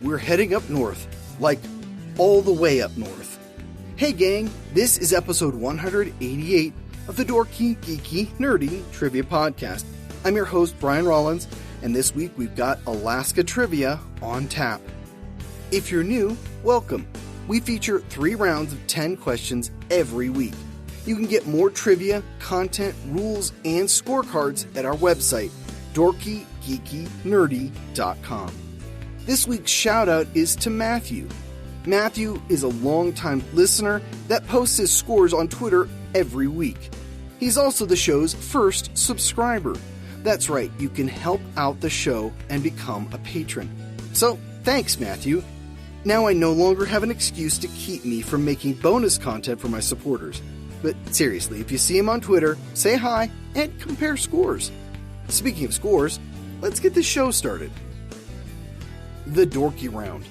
we're heading up north, like all the way up north. Hey gang, this is episode 188 of the Dorky Geeky Nerdy Trivia Podcast. I'm your host, Brian Rollins, and this week we've got Alaska trivia on tap. If you're new, welcome. We feature 3 rounds of 10 questions every week. You can get more trivia, content, rules, and scorecards at our website, dorkygeekynerdy.com. This week's shout out is to Matthew. Matthew is a longtime listener that posts his scores on Twitter every week. He's also the show's first subscriber. That's right, you can help out the show and become a patron. So, thanks, Matthew. Now I no longer have an excuse to keep me from making bonus content for my supporters. But seriously, if you see him on Twitter, say hi and compare scores. Speaking of scores, let's get this show started. The Dorky Round.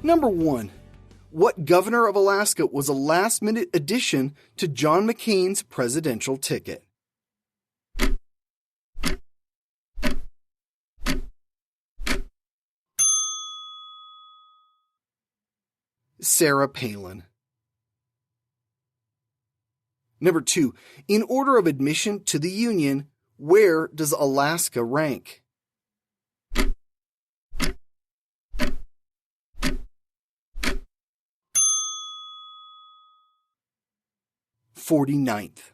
Number 1. What governor of Alaska was a last-minute addition to John McCain's presidential ticket? Sarah Palin. Number 2. In order of admission to the Union, where does Alaska rank? "49th.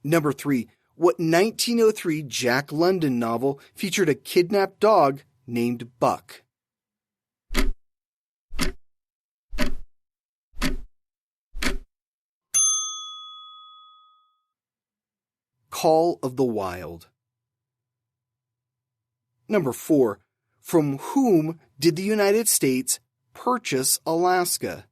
Number 3. What 1903 Jack London novel featured a kidnapped dog named Buck? Call of the Wild. Number 4. From whom did the United States purchase Alaska?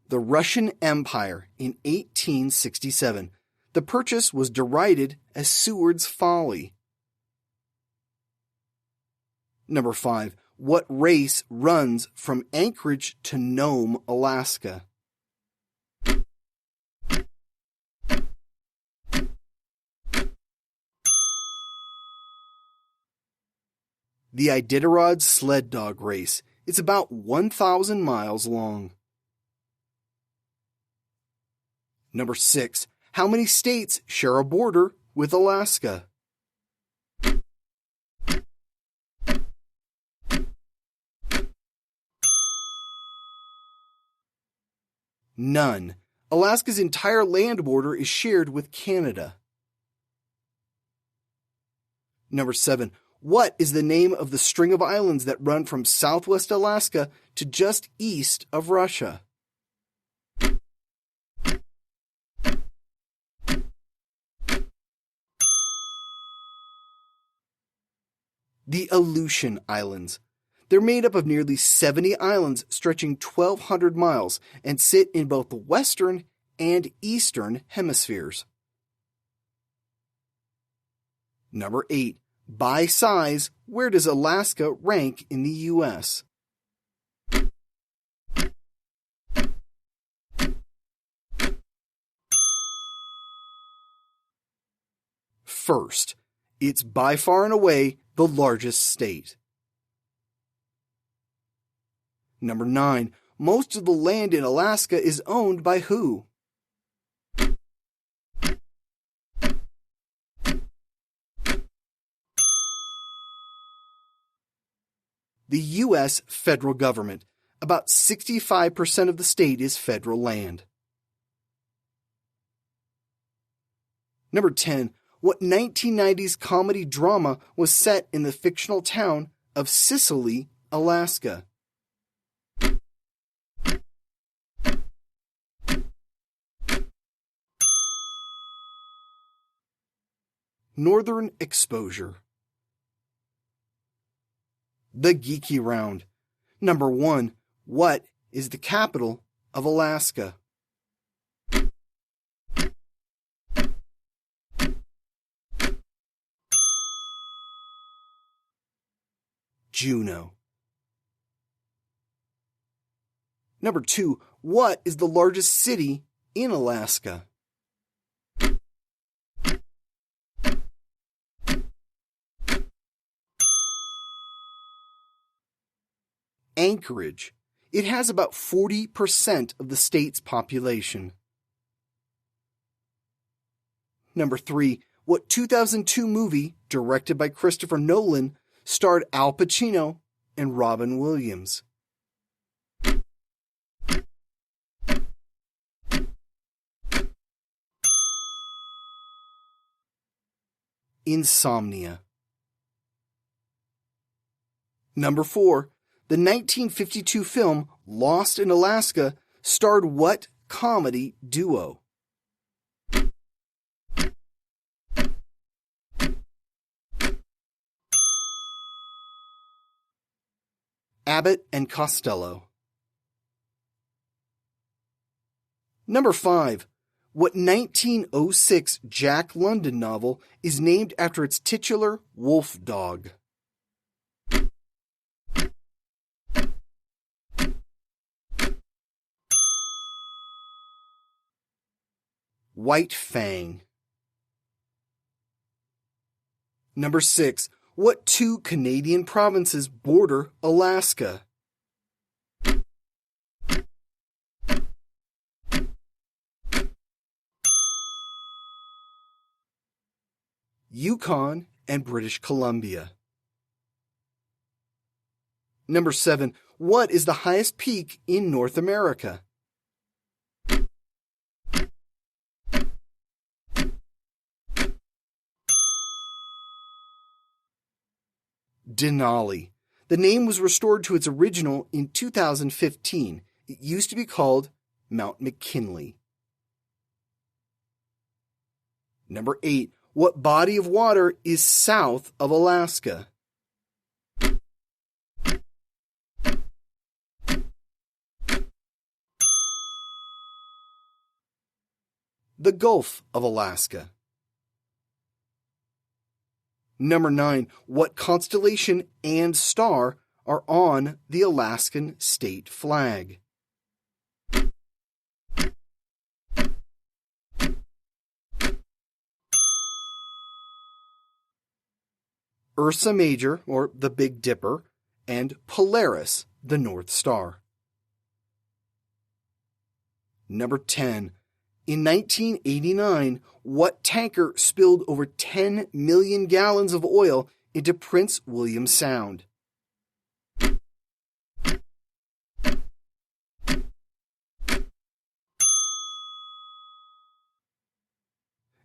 The Russian Empire in 1867. The purchase was derided as Seward's folly. Number 5. What race runs from Anchorage to Nome, Alaska? The Iditarod sled dog race. It's about 1,000 miles long. Number 6. How many states share a border with Alaska? None. Alaska's entire land border is shared with Canada. Number 7. What is the name of the string of islands that run from southwest Alaska to just east of Russia? The Aleutian Islands. They're made up of nearly 70 islands stretching 1,200 miles and sit in both the western and eastern hemispheres. Number 8. By size, where does Alaska rank in the U.S.? First, it's by far and away the largest state. Number 9. Most of the land in Alaska is owned by who? The U.S. federal government. About 65% of the state is federal land. Number 10. What 1990s comedy drama was set in the fictional town of Sicily, Alaska? Northern Exposure. The Geeky Round. Number 1. What is the capital of Alaska? Juneau. Number 2. What is the largest city in Alaska? Anchorage. It has about 40% of the state's population. Number 3. What 2002 movie, directed by Christopher Nolan, starred Al Pacino and Robin Williams? Insomnia. Number 4. The 1952 film Lost in Alaska starred what comedy duo? Abbott and Costello. Number 5. What 1906 Jack London novel is named after its titular wolf dog? White Fang. Number 6. What 2 Canadian provinces border Alaska? Yukon and British Columbia. Number 7. What is the highest peak in North America? Denali. The name was restored to its original in 2015. It used to be called Mount McKinley. Number 8. What body of water is south of Alaska? The Gulf of Alaska. Number 9. What constellation and star are on the Alaskan state flag? Ursa Major, or the Big Dipper, and Polaris, the North Star. Number 10. In 1989, what tanker spilled over 10 million gallons of oil into Prince William Sound?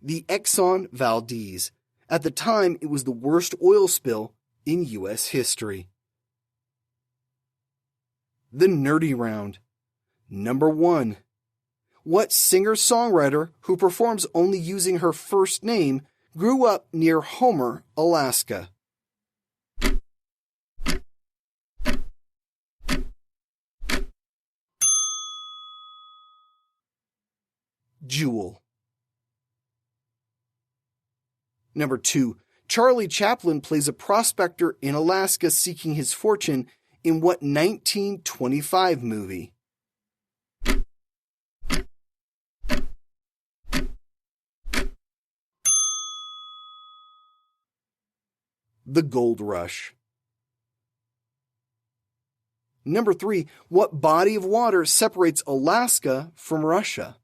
The Exxon Valdez. At the time, it was the worst oil spill in U.S. history. The Nerdy Round. Number 1. What singer-songwriter who performs only using her first name grew up near Homer, Alaska? Jewel. Number 2. Charlie Chaplin plays a prospector in Alaska seeking his fortune in what 1925 movie? The Gold Rush. Number 3. What body of water separates Alaska from Russia?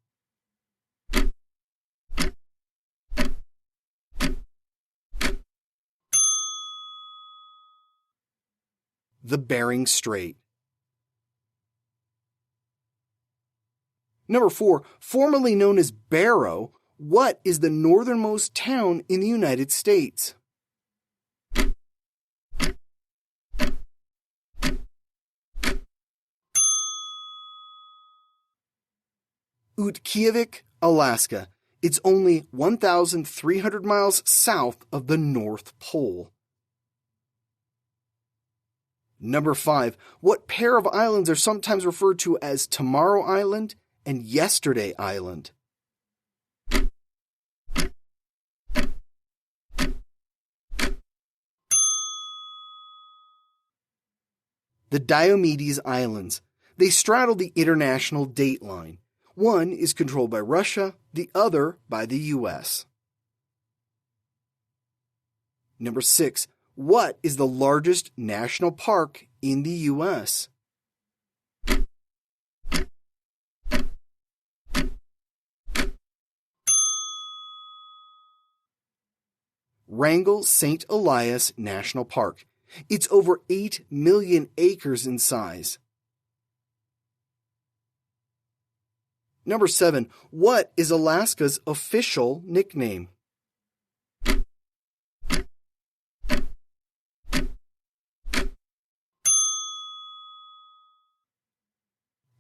The Bering Strait. Number 4. Formerly known as Barrow, what is the northernmost town in the United States? Utqiagvik, Alaska. It's only 1,300 miles south of the North Pole. Number 5. What pair of islands are sometimes referred to as Tomorrow Island and Yesterday Island? The Diomedes Islands. They straddle the international date line. One is controlled by Russia, the other by the U.S. Number 6. What is the largest national park in the U.S.? Wrangell St. Elias National Park. It's over 8 million acres in size. Number 7. What is Alaska's official nickname?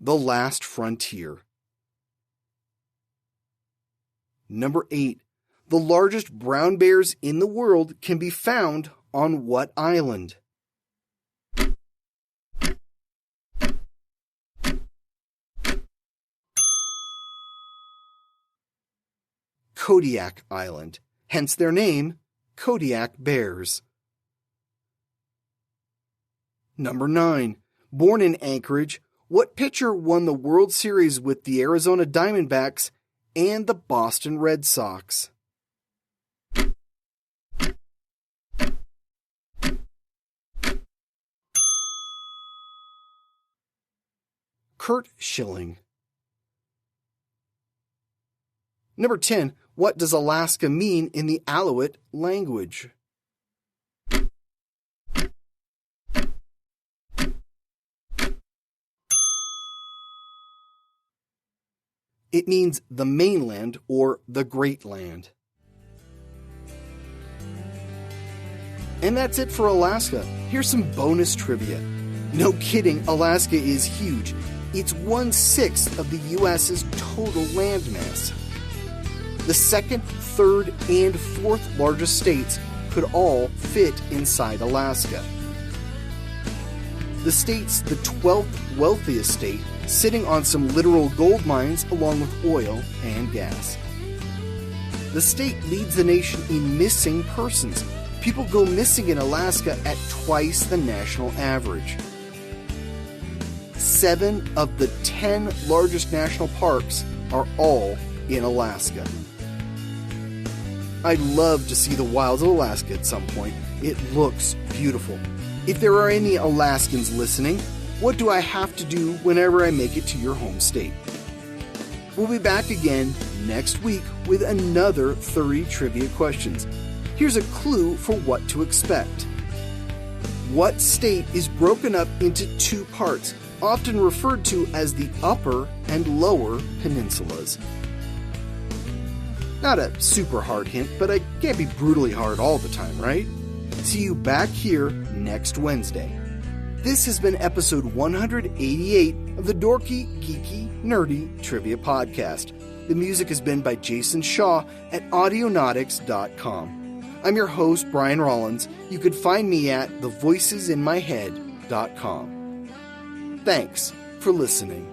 The Last Frontier. Number 8. The largest brown bears in the world can be found on what island? Kodiak Island, hence their name, Kodiak Bears. Number 9. Born in Anchorage, what pitcher won the World Series with the Arizona Diamondbacks and the Boston Red Sox? Kurt Schilling. Number 10. What does Alaska mean in the Aleut language? It means the mainland or the Great Land. And that's it for Alaska. Here's some bonus trivia. No kidding, Alaska is huge. It's 1/6 of the U.S.'s total landmass. The second, third, and fourth largest states could all fit inside Alaska. The state's the 12th wealthiest state, sitting on some literal gold mines along with oil and gas. The state leads the nation in missing persons. People go missing in Alaska at twice the national average. 7 of the 10 largest national parks are all in Alaska. I'd love to see the wilds of Alaska at some point. It looks beautiful. If there are any Alaskans listening, what do I have to do whenever I make it to your home state? We'll be back again next week with another 30 trivia questions. Here's a clue for what to expect. What state is broken up into 2 parts, often referred to as the upper and lower peninsulas? Not a super hard hint, but I can't be brutally hard all the time, right? See you back here next Wednesday. This has been episode 188 of the Dorky Geeky Nerdy Trivia Podcast. The music has been by Jason Shaw at Audionautics.com. I'm your host, Brian Rollins. You could find me at thevoicesinmyhead.com. Thanks for listening.